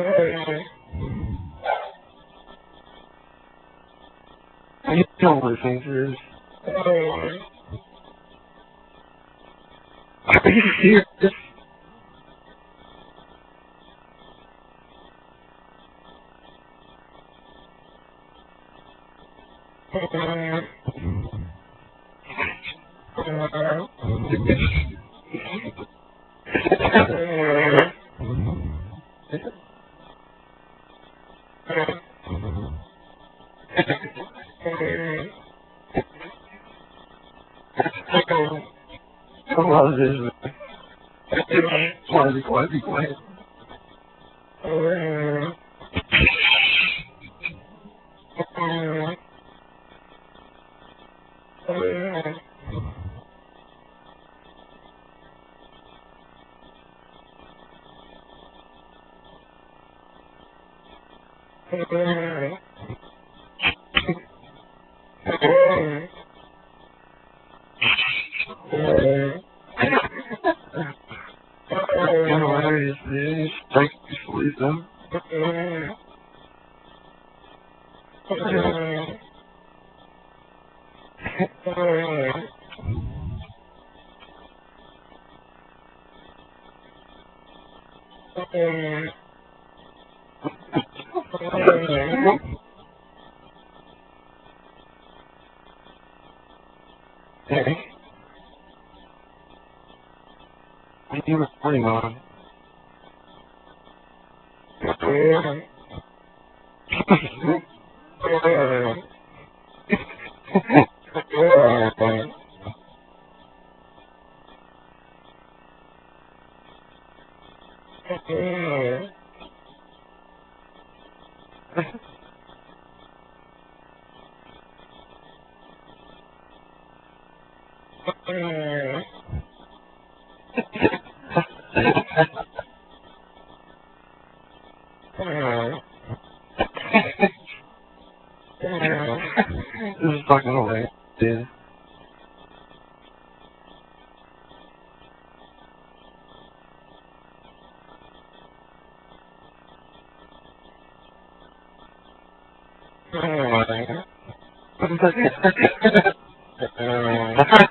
You know what fingers? Are you serious? I love this, man. Be quiet, be quiet. Hilarious, man. Thank you for them. Hey, what are you recording on? This is fucking hilarious, dude. Oh my god.